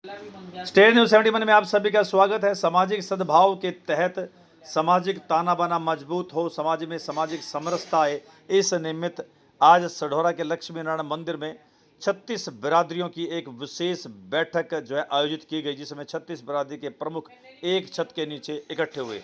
State news 71 में आप सभी का स्वागत है। सामाजिक सद्भाव के तहत सामाजिक ताना बाना मजबूत हो, समाज में सामाजिक समरसता आए, इस निमित्त आज सढौरा के लक्ष्मी नारायण मंदिर में 36 बिरादरियों की एक विशेष बैठक जो है आयोजित की गई, जिसमें 36 बिरादरी के प्रमुख एक छत के नीचे इकट्ठे हुए।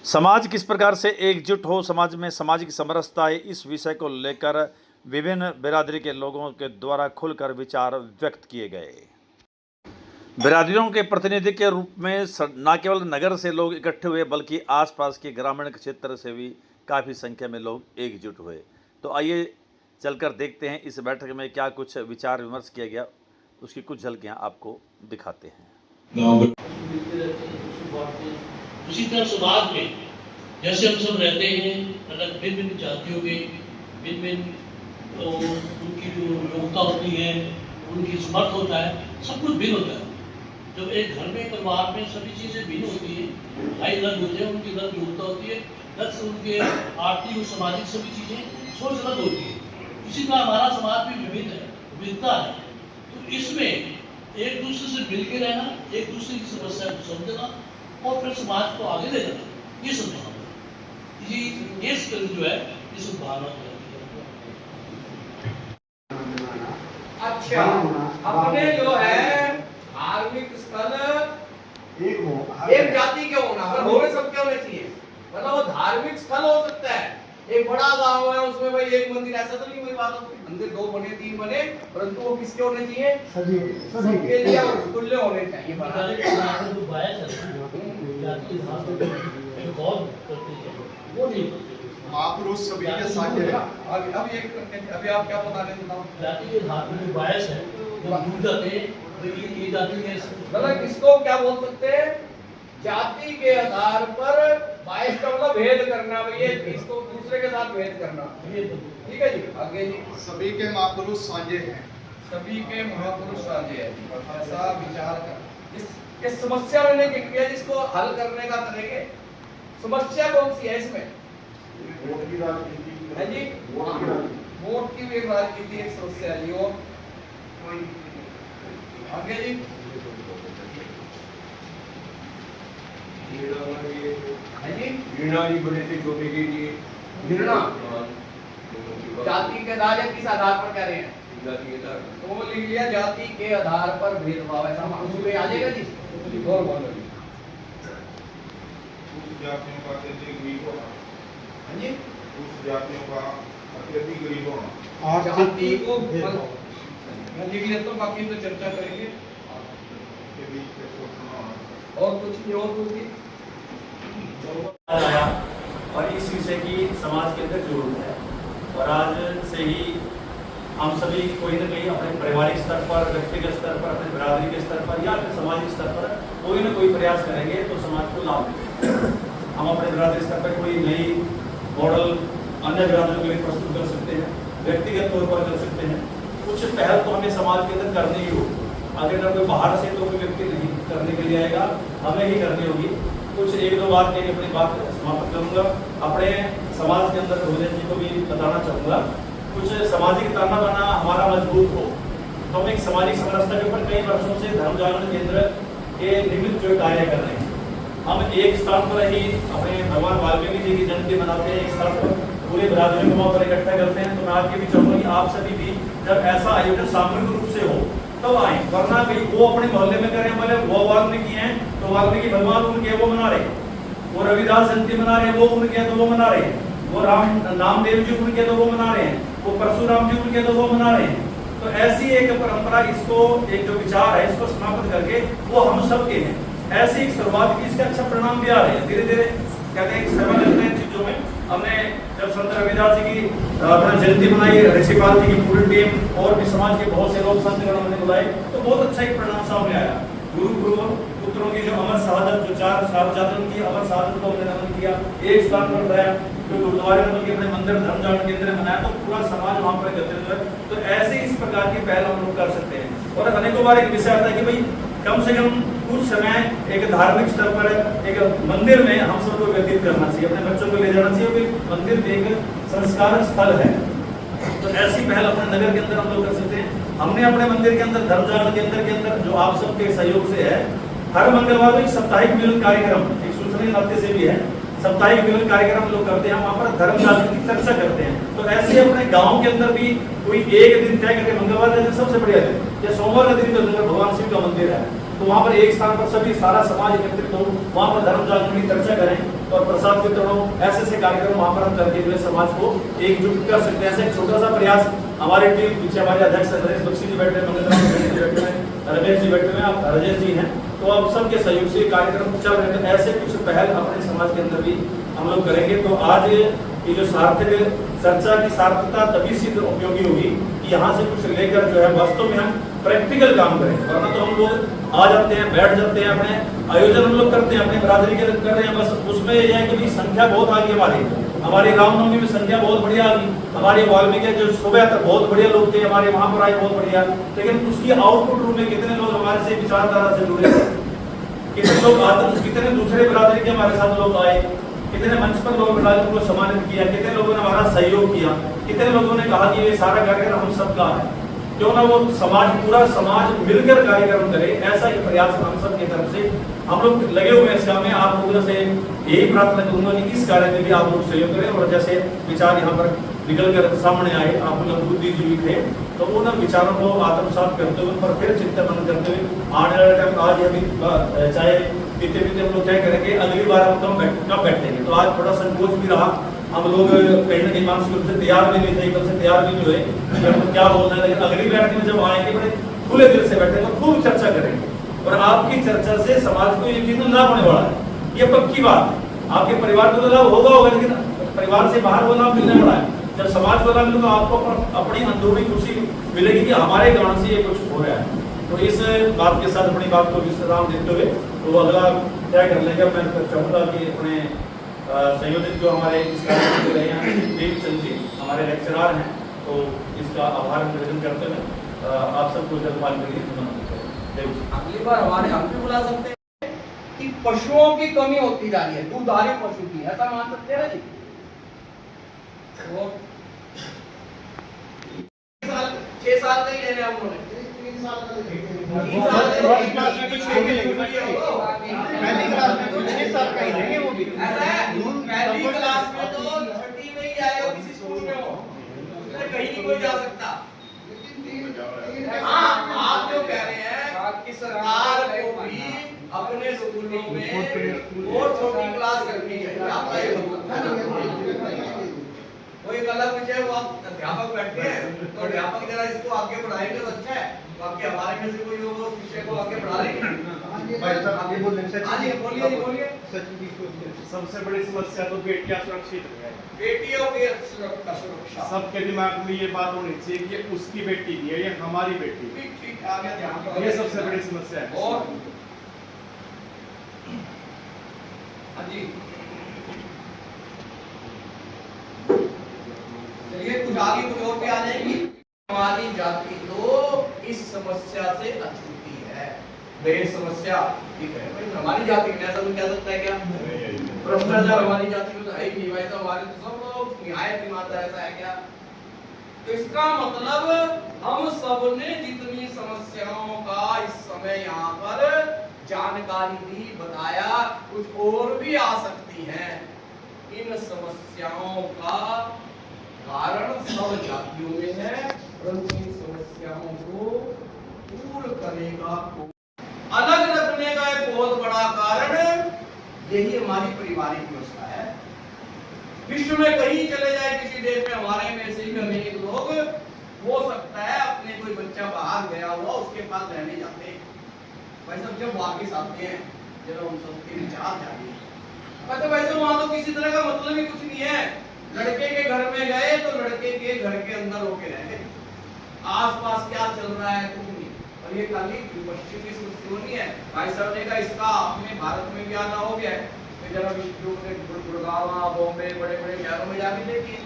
समाज किस प्रकार से एकजुट हो, समाज में सामाजिक समरसता आए, इस विषय को लेकर विभिन्न बिरादरी के लोगों के द्वारा खुलकर विचार व्यक्त किए गए। बिरादरियों के प्रतिनिधि के रूप में न केवल नगर से लोग इकट्ठे हुए, बल्कि आसपास के ग्रामीण क्षेत्र से भी काफ़ी संख्या में लोग एकजुट हुए। तो आइए चलकर देखते हैं इस बैठक में क्या कुछ विचार विमर्श किया गया, उसकी कुछ झलकियां आपको दिखाते हैं। उसी तरह समाज में जैसे हम सब रहते हैं, अलग भिन्न भिन्न जातियों के भिन्न भिन्न उनकी जो योग्यता होती है, उनकी समर्थ होता है, सब कुछ भिन्न होता है। जब एक घर में परिवार में सभी चीजें भिन्न होती है, भाई अलग होते हैं, उनकी अलग योग्यता होती है, प्लस उनके आर्थिक और सामाजिक सभी चीजें सोच अलग होती है। इसी तरह हमारा समाज भी विविध है, विविधता है। तो इसमें एक दूसरे से मिलकर रहना, एक दूसरे की समस्या को समझना और फिर समाज को आगे ले जाना, ये सद्भावना, ये स्किल जो है ये सद्भावना है। अच्छा, अपने जो है धार्मिक स्थल एक जाति के होना, पर होने सबके होने चाहिए। मतलब वो धार्मिक स्थल हो सकता है, एक बड़ा गांव है उसमें भाई एक मंदिर, ऐसा तो नहीं कोई बात होती, मंदिर 2 बने 3 बने, परंतु वो किसके होने चाहिए? सबके लिए तुल्य होने चाहिए। वो नहीं, महापुरुष सभी के साथ है। अभी आप क्या बता रहे हैं? जाति के धार्मिक में जो बायस है, जो भूल जाते हैं, ये जाति में मतलब इसको क्या बोल सकते हैं? जाति के आधार पर बायस का मतलब भेद करना, भैया इसको दूसरे के साथ भेद करना। ठीक है जी, आगे जी। सभी के महापुरुष साझे हैं। सभी के महापुरुष साझे हैं, ऐसा विचार कर इस समस्या मैंने किया, जिसको हल करने का करेंगे। समस्या कौन सी है इसमें? वोट की राजनीति है जी, वोट की भी राजनीति एक समस्या है जी। और आगे जी, है जी, घृणा जी बड़े से छोटे के लिए घृणा जाति के आधार या किस आधार पर कह रहे हैं? जाति के आधार तो लिख लिया, जाति के आधार पर भेदभाव, ऐसा उसमें आ जाएगा जी। और बोलो जी। कुछ जातियों का अत्यधिक गरीब होना, हाँ जी, कुछ जातियों का अत्यधिक गरीब होना, जाति को मैं लिख लेता हूँ, बाकी तो चर्चा करेंगे। के बीच में शोषण होना। और कुछ भी, और कुछ भी आया और इस विषय की समाज के अंदर जरूरत है। और आज से ही हम सभी कोई ना कहीं अपने पारिवारिक स्तर पर, व्यक्तिगत स्तर पर, अपने बिरादरी के स्तर पर या फिर सामाजिक स्तर पर कोई ना कोई प्रयास करेंगे तो समाज को लाभ मिलेगा। हम अपने बिरादरी स्तर पर कोई नई मॉडल अन्य बिरादरियों के लिए प्रस्तुत कर सकते हैं, व्यक्तिगत तौर पर कर सकते हैं। कुछ पहल तो हमें समाज के अंदर करनी ही होगी। अगर कोई बाहर से तो कोई व्यक्ति नहीं करने के लिए आएगा, हमें ही करनी होगी। कुछ 1-2 बात के अपनी बात समाप्त करूंगा। अपने समाज के अंदर भोजन जी को भी बताना चाहूँगा, कुछ सामाजिक ताना बाना हमारा मजबूत हो तो हम एक सामाजिक समरसता के ऊपर कई वर्षों से धर्म जागरण केंद्र के निमित्त जो कार्य कर रहे हैं। हम एक स्थान पर ही अपने भगवान वाल्मीकि जी की जयंती मनाते हैं, एक स्थान पर पूरे बिरादरी को वहाँ पर इकट्ठा करते हैं। तो मैं आपके भी चाहूँगा कि आप सभी भी जब ऐसा आयोजन सामूहिक रूप से हो तब आए, वरना भाई वो अपने मोहल्ले में करें, बोले वो वाल्मीकि हैं तो वाल्मीकि भगवान उनके वो मना रहे, वो रविदास जयंती मना रहे वो उनके तो वो मना रहे, वो राम नामदेव जी उनके तो वो मना रहे हैं, वो परशुराम जी उनके तो वो मना रहे हैं। तो ऐसी एक परंपरा, इसको एक जो विचार है इसको समाप्त करके वो हम सब के हैं, ऐसी एक शुरुआत की, इसके अच्छा परिणाम भी आ रहे हैं। धीरे धीरे कहते हैं समय लगते हैं चीजों में। हमने जब संत रविदास जी की जयंती मनाई, ऋषिपाल जी की पूरी टीम और भी समाज के बहुत से लोग संत गण हमने बुलाए, तो बहुत अच्छा एक परिणाम सामने आया। गुरु पुत्रों की जो अमर शहादत, जो 4 साहबजादों की अमर शहादत को हमने नमन किया, एक स्थान पर बनाया, जो गुरुद्वारे में बल्कि अपने मंदिर धर्म जागरण केंद्र में बनाया, तो पूरा समाज वहाँ पर एकत्रित हुआ। तो ऐसे इस प्रकार की पहल हम लोग कर सकते हैं। और अनेकों बार एक विषय आता है कि भाई कम से कम कुछ समय एक धार्मिक स्तर पर एक मंदिर में हम सबको व्यतीत करना चाहिए, अपने बच्चों को ले जाना चाहिए, क्योंकि मंदिर एक संस्कार स्थल है। तो ऐसी पहल अपने नगर के अंदर हम लोग कर सकते हैं। हमने अपने मंदिर के अंदर धर्म जागरण केंद्र के अंदर जो आप सबके सहयोग से है, हर मंगलवार को एक साप्ताहिक मिलन कार्यक्रम, एक सूचना नाते से भी है, साप्ताहिक मिलन कार्यक्रम लोग करते हैं, वहाँ पर धर्म जागरण की चर्चा करते हैं। तो ऐसे अपने गांव के अंदर भी कोई एक दिन तय करके, मंगलवार का दिन सबसे बढ़िया दिन या सोमवार का दिन, तो भगवान शिव का मंदिर है, तो वहाँ पर एक स्थान पर सभी सारा समाज एकत्रित हो, वहाँ पर धर्म जागरण की चर्चा करें और प्रसाद वितरण हो। ऐसे कार्यक्रम वहाँ पर हम करके जो है समाज को एकजुट कर सकते हैं। ऐसे एक छोटा सा प्रयास हमारी टीम, पीछे हमारे अध्यक्ष नरेश बख्शी जी बैठे हैं, बैठे हैं, रमेश जी बैठे हुए, आप राजेश जी हैं, तो आप सबके सहयोग से कार्यक्रम चल रहे हैं। ऐसे कुछ पहल अपने समाज के अंदर भी हम लोग करेंगे। तो आज ये जो सार्थक चर्चा की सार्थकता तभी सिद्ध उपयोगी होगी कि यहाँ से कुछ लेकर जो है वास्तव में हम प्रैक्टिकल काम करें, वरना तो हम लोग आ जाते हैं, बैठ जाते हैं, अपने आयोजन हम लोग करते हैं, अपने बरादरी के कर रहे हैं, बस उसमें यह है कि भाई संख्या बहुत आ गई, हमारी रामनवमी में संख्या बहुत बढ़िया आ गई, हमारे वाल्मीकि जो सुबह तक बहुत बढ़िया लोग थे, हमारे वहाँ पर आए बहुत बढ़िया, लेकिन उसकी आउटपुट रूप में कितने लोग हमारे से विचारधारा से जुड़े, कितने लोग आते, कितने दूसरे बरादरी के हमारे साथ लोग आए, कितने मंच पर लोगों ने उनको सम्मानित किया, कितने लोगों ने हमारा सहयोग किया, कितने लोगों ने कहा कि ये सारा कार्यक्रम हम सबका है, क्यों ना वो समाज, पूरा समाज मिलकर कार्यक्रम करे। ऐसा ही प्रयास हम सब की तरफ से हम लोग लगे हुए हैं इस काम में। आप लोगों से यही प्रार्थना करूंगा कि इस कार्य में भी आप लोग सहयोग करें, और जैसे विचार यहाँ पर निकल कर सामने आए, आप लोग बुद्धिजीवी थे, तो उन विचारों को आत्मसात करते हुए, पर फिर चिंतन करते हुए आने वाले टाइम, आज अभी चाहे बीते बीते हम लोग तय करेंगे अगली बार हम कब बैठेंगे। तो आज थोड़ा संकोच भी रहा, हम लोग कहीं ना कहीं मानसिक रूप से तैयार भी नहीं थे, एकदम से तैयार भी नहीं हुए क्या बोलना है, लेकिन अगली बैठक में जब आएंगे बड़े खुले दिल से बैठेंगे, खूब चर्चा करेंगे, और आपकी चर्चा से समाज को यकीनन लाभ होने वाला है, ये पक्की बात है। आपके परिवार को तो लाभ होगा, लेकिन परिवार से बाहर वो लाभ मिलने वाला है। जब समाज को लाभ मिलेगा, आपको अपनी अंदरूनी खुशी मिलेगी कि हमारे कारण से ये कुछ हो रहा है। तो इस बात के साथ अपनी बात को विश्राम देते हुए तो अगला तय कर लेंगे। मैं चाहूँगा कि अपने संयोजक जो हमारे इस कार्यक्रम में रहे हैं, देवचंद जी हमारे लेक्चरार हैं, तो इसका आभार निवेदन करते हुए आप सबको जलपान के लिए अगली बार हमारे हम भी बुला सकते हैं कि पशुओं की कमी होती जा रही है, दूधारू पशु की, ऐसा मान सकते हैं ना जी। तो 6 साल का ही ले रहे हैं हम लोग, 3 साल का पहली क्लास में तो 6वीं में ही आएगा, किसी स्कूल में हो, कहीं नहीं कोई जा सकता। हाँ, आप जो कह रहे हैं कि सरकार को भी अपने स्कूलों में और छोटी क्लास रखनी चाहिए, आपका ये मतलब है ना। वो एक अलग विषय, वो आप अध्यापक बैठे हैं तो अध्यापक जरा इसको आगे बढ़ाएंगे तो अच्छा है, बाकी हमारे में से कोई लोग उस विषय को आगे बढ़ा लेंगे। भाई साहब आगे बोलिए। हाँ जी बोलिए। सबसे बड़ी समस्या तो बेटियां सुरक्षित है, बेटियों की सुरक्षा, सबके दिमाग में ये बात होनी चाहिए कि उसकी बेटी नहीं है, ये हमारी बेटी है। ठीक आ गया ध्यान, ये सबसे बड़ी समस्या है। और हाँ जी चलिए कुछ आगे कुछ और भी आ जाएगी। हमारी जाति तो इस समस्या से अछूती है, दहेज समस्या, ठीक है भाई, हमारी जाति में ऐसा कोई कह सकता है क्या? भ्रष्टाचार हमारी जाति में तो है ही नहीं भाई साहब, हमारे तो सब लोग निहायत ईमानदार, ऐसा है क्या? तो इसका मतलब हम सब ने जितनी समस्याओं का इस समय यहाँ पर जानकारी दी, बताया, कुछ और भी आ सकती हैं। इन समस्याओं का कारण सब जातियों में है, परंतु इन समस्याओं को दूर करने का, अलग रखने का एक बहुत बड़ा कारण यही हमारी पारिवारिक व्यवस्था है। विश्व में कहीं चले जाए, किसी देश में, हमारे में से ही अनेक लोग हो सकता है अपने कोई बच्चा बाहर गया हुआ उसके पास रहने जाते हैं, भाई साहब जब वापिस आते हैं जब हम सबके विचार जागे, तो वैसे वहां तो किसी तरह का मतलब ही कुछ नहीं है। लड़के के घर में गए तो लड़के के घर के अंदर होके रह गए, आसपास क्या चल रहा है कुछ नहीं। और ये खाली पश्चिमी संस्कृति नहीं है, भाई साहब ने कहा इसका अपने भारत में भी आना हो गया है, तो जरा गुड़गांव, बॉम्बे, बड़े बड़े शहरों में जाके देखिए,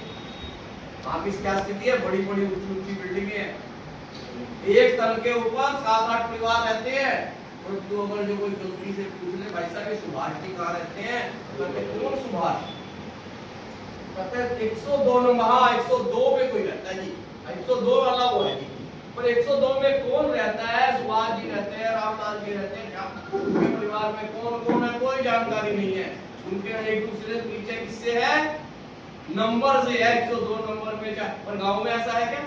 वहां की क्या स्थिति है। बड़ी बड़ी ऊंची ऊंची बिल्डिंगें हैं, एक तल के ऊपर 7-8 परिवार रहते हैं, और तो अगर जो कोई गलती से पूछ ले भाई साहब सुभाष जी कहाँ रहते हैं, तो कहते कौन सुभाष, कहते 102 नंबर, हाँ 102 पे कोई रहता है जी, 102 वाला वो है जी, पर 102 में कौन रहता है? सुभाष जी रहते हैं, रामदास जी रहते हैं, उनके परिवार में कौन कौन है कोई जानकारी नहीं है। उनके एक दूसरे से पीछे किससे है? नंबर से है, 102 नंबर में। पर गांव में ऐसा है क्या?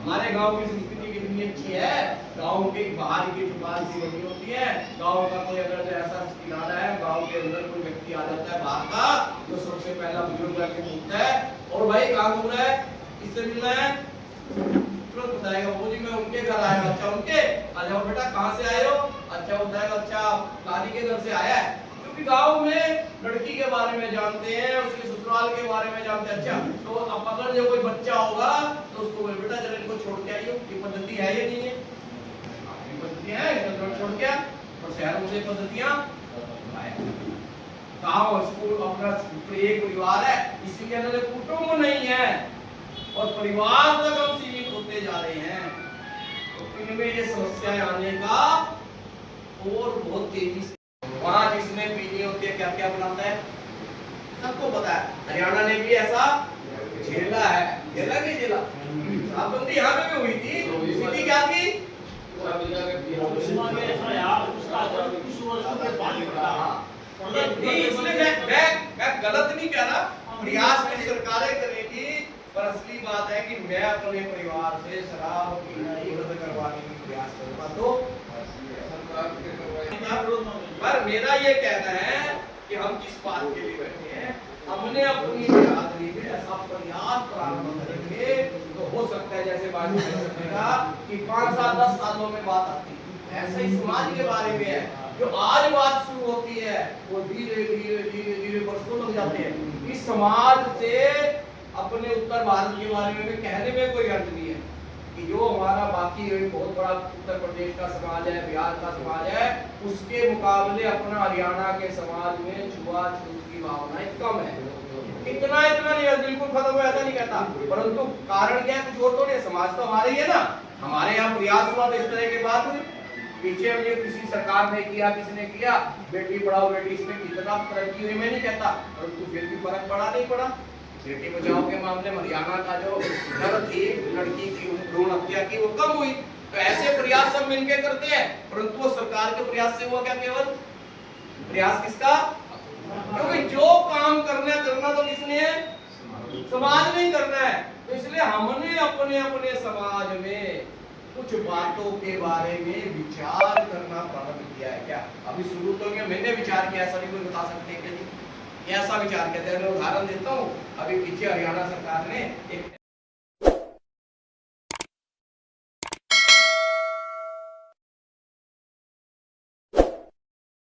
हमारे गांव की संस्कृति कितनी अच्छी है। गांव के बाहर की दुकान सी बनी होती है। गांव का कोई अगर ऐसा किनारा है, गांव के अंदर कोई व्यक्ति आ जाता है बाहर का, तो सबसे पहला बुजुर्ग आके पूछता है, और भाई कहाँ घूम रहा है, किससे मिलना है? तुरंत बताएगा, वो जी मैं उनके घर आया। अच्छा उनके? अच्छा बेटा कहाँ से आए हो? अच्छा बताएगा, अच्छा लाली के घर से आया है। क्योंकि गांव में लड़की के बारे में जानते हैं, उसके ससुराल के बारे में जानते हैं। अच्छा तो अब अगर जो कोई बच्चा होगा तो उसको बोले बेटा जरा इनको छोड़ के आइए। ये पद्धति है या नहीं है? ये पद्धति है, इनको छोड़ के। और शहरों से पद्धतियां गाँव स्कूल अपना एक परिवार है, इसीलिए अंदर कुटुंब नहीं है और परिवार तक हम सीमित होते जा रहे हैं। तो इनमें ये समस्याएं आने का और बहुत तेजी से। वहां जिसने पीनी होती है क्या क्या बनाता है सबको पता है। हरियाणा ने भी ऐसा झेला है, झेला नहीं झेला। शराबबंदी यहाँ पे भी हुई थी, स्थिति क्या थी? इसलिए मैं गलत नहीं कह रहा, प्रयास में सरकारें करेगी, पर असली बात है कि मैं अपने परिवार से शराब पीना ही बंद करवाने की प्रयास करूंगा। तो पर मेरा ये कहना है कि हम जिस बात के लिए बैठे हैं, हमने अपनी बिरादरी में ऐसा प्रयास प्रारंभ करेंगे तो हो सकता है जैसे बात कि 5 साल 10 सालों में बात आती है। ऐसा ही समाज के बारे में है, जो आज बात शुरू होती है वो धीरे धीरे धीरे धीरे वर्षों लग जाते हैं। इस समाज से अपने उत्तर भारत के बारे में कहने में कोई अर्थ नहीं है कि जो हमारा बाकी बहुत बड़ा उत्तर प्रदेश का समाज है, बिहार का समाज है, उसके मुकाबले अपना हरियाणा के समाज में छुआछूत की भावनाएं कम है। इतना नहीं, बिल्कुल खत्म हो ऐसा नहीं कहता, परंतु कारण क्या है? कुछ और तो नहीं, समाज तो हमारे ही है ना। हमारे यहाँ प्रयास हुआ तो इस तरह के बात हुई। पीछे ये किसी सरकार ने किया, किसने किया, बेटी पढ़ाओ बेटी, इसमें कितना तरक्की हुई मैं नहीं कहता, परंतु फिर भी फर्क पड़ा नहीं पड़ा। बेटी बचाओ के मामले में हरियाणा का जो दर थी लड़की की भ्रूण हत्या की, वो कम हुई। तो ऐसे प्रयास सब मिलकर करते हैं, परंतु वो सरकार के प्रयास से हुआ क्या? केवल प्रयास किसका? क्योंकि जो काम करना तो किसने है? समाज ने ही करना है। तो इसलिए हमने अपने अपने समाज में कुछ बातों के बारे में विचार करना प्रारंभ किया है। क्या अभी शुरू तो क्या मैंने विचार किया, ऐसा नहीं कोई बता सकते कि ऐसा विचार कहते हैं। मैं उदाहरण देता हूँ, अभी पीछे हरियाणा सरकार ने एक